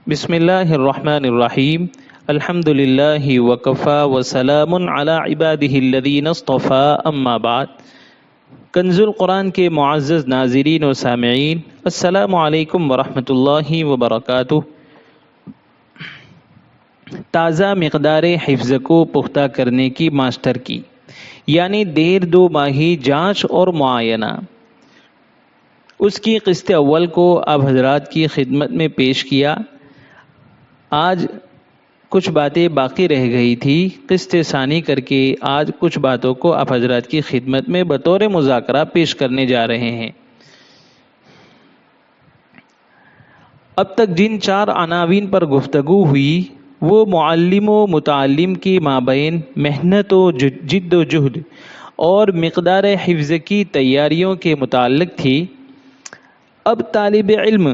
بسم اللہ الرحمن الرحیم الحمد للہ وکفا وسلام علی عبادہ الذین اصطفیٰ اما بعد۔ کنز القرآن کے معزز ناظرین و سامعین، السلام علیکم ورحمۃ اللہ وبرکاتہ۔ تازہ مقدار حفظ کو پختہ کرنے کی ماسٹر کی، یعنی دیر دو ماہی جانچ اور معائنہ، اس کی قسط اول کو آپ حضرات کی خدمت میں پیش کیا۔ آج کچھ باتیں باقی رہ گئی تھی، قسط ثانی کر کے آج کچھ باتوں کو آپ حضرات کی خدمت میں بطور مذاکرہ پیش کرنے جا رہے ہیں۔ اب تک جن چار عناوین پر گفتگو ہوئی وہ معلم و متعلم کی مابین محنت و جد و جہد اور مقدار حفظ کی تیاریوں کے متعلق تھی۔ اب طالب علم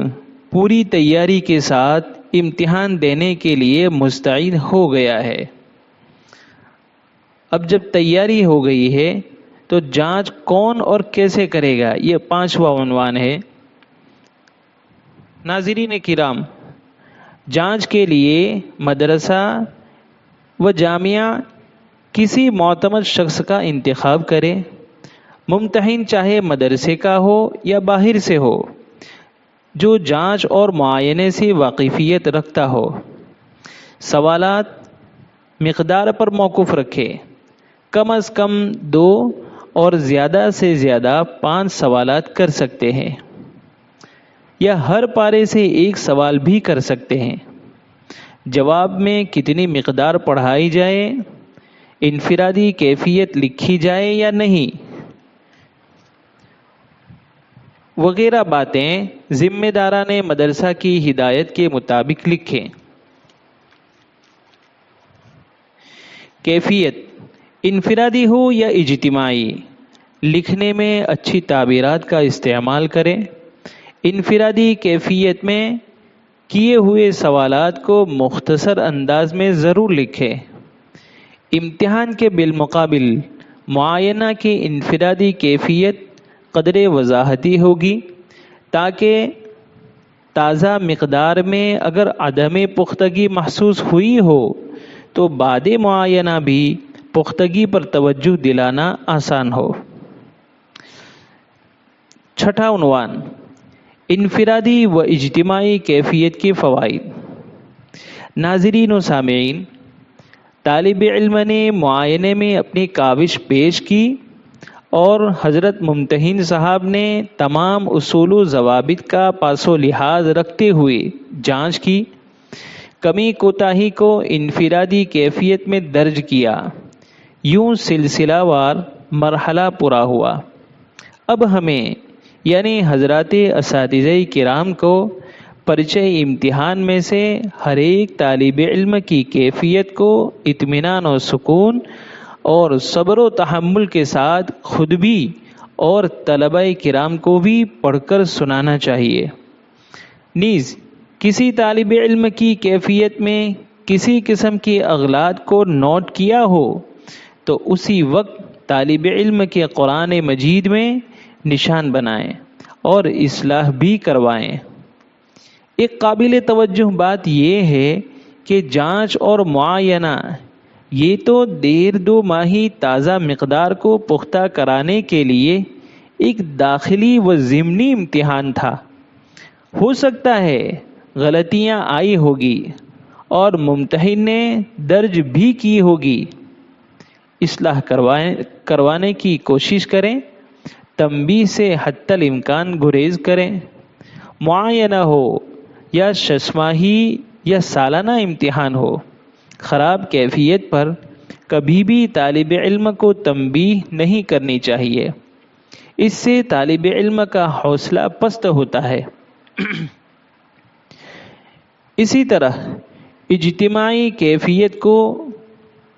پوری تیاری کے ساتھ امتحان دینے کے لیے مستعد ہو گیا ہے۔ اب جب تیاری ہو گئی ہے تو جانچ کون اور کیسے کرے گا، یہ 5واں عنوان ہے۔ ناظرین کرام، جانچ کے لیے مدرسہ و جامعہ کسی معتمد شخص کا انتخاب کرے۔ ممتحن چاہے مدرسے کا ہو یا باہر سے ہو، جو جانچ اور معائنے سے واقفیت رکھتا ہو۔ سوالات مقدار پر موقف رکھے، کم از کم 2 اور زیادہ سے زیادہ 5 سوالات کر سکتے ہیں، یا ہر پارے سے 1 سوال بھی کر سکتے ہیں۔ جواب میں کتنی مقدار پڑھائی جائے، انفرادی کیفیت لکھی جائے یا نہیں، وغیرہ باتیں ذمہ داران مدرسہ کی ہدایت کے مطابق لکھیں۔ کیفیت انفرادی ہو یا اجتماعی، لکھنے میں اچھی تعبیرات کا استعمال کریں۔ انفرادی کیفیت میں کیے ہوئے سوالات کو مختصر انداز میں ضرور لکھیں۔ امتحان کے بالمقابل معائنہ کی انفرادی کیفیت قدر وضاحتی ہوگی، تاکہ تازہ مقدار میں اگر عدم پختگی محسوس ہوئی ہو تو بعد معائنہ بھی پختگی پر توجہ دلانا آسان ہو۔ 6واں عنوان، انفرادی و اجتماعی کیفیت کے فوائد۔ ناظرین و سامعین، طالب علم نے معائنے میں اپنی کاوش پیش کی اور حضرت ممتحن صاحب نے تمام اصول و ضوابط کا پاس و لحاظ رکھتے ہوئے جانچ کی، کمی کوتاہی کو انفرادی کیفیت میں درج کیا۔ یوں سلسلہ وار مرحلہ پورا ہوا۔ اب ہمیں یعنی حضرات اساتذہ کرام کو پرچہ امتحان میں سے ہر ایک طالب علم کی کیفیت کو اطمینان و سکون اور صبر و تحمل کے ساتھ خود بھی اور طلبہ کرام کو بھی پڑھ کر سنانا چاہیے۔ نیز کسی طالب علم کی کیفیت میں کسی قسم کی اغلاط کو نوٹ کیا ہو تو اسی وقت طالب علم کے قرآن مجید میں نشان بنائیں اور اصلاح بھی کروائیں۔ ایک قابل توجہ بات یہ ہے کہ جانچ اور معائنہ یہ تو 1.5 ماہی تازہ مقدار کو پختہ کرانے کے لیے ایک داخلی و ضمنی امتحان تھا۔ ہو سکتا ہے غلطیاں آئی ہوگی اور ممتحن نے درج بھی کی ہوگی، اصلاح کروانے کی کوشش کریں، تنبیہ سے حتی الامکان گریز کریں۔ معائنہ ہو یا 6 ماہی یا سالانہ امتحان ہو، خراب کیفیت پر کبھی بھی طالب علم کو تنبیہ نہیں کرنی چاہیے، اس سے طالب علم کا حوصلہ پست ہوتا ہے۔ اسی طرح اجتماعی کیفیت کو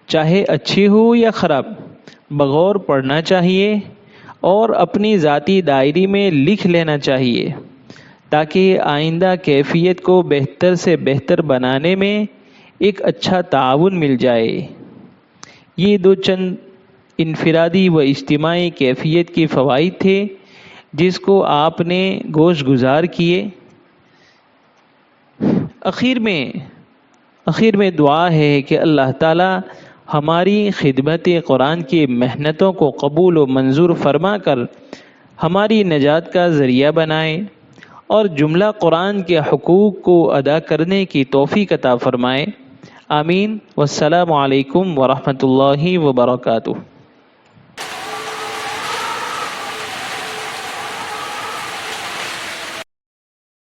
چاہے اچھی ہو یا خراب بغور پڑھنا چاہیے اور اپنی ذاتی ڈائری میں لکھ لینا چاہیے، تاکہ آئندہ کیفیت کو بہتر سے بہتر بنانے میں ایک اچھا تعاون مل جائے۔ یہ 2 چند انفرادی و اجتماعی کیفیت کے فوائد تھے جس کو آپ نے گوش گزار کیے۔ اخیر میں دعا ہے کہ اللہ تعالی ہماری خدمت قرآن کی محنتوں کو قبول و منظور فرما کر ہماری نجات کا ذریعہ بنائے اور جملہ قرآن کے حقوق کو ادا کرنے کی توفیق عطا فرمائے۔ آمین۔ والسلام علیکم ورحمۃ اللہ وبرکاتہ۔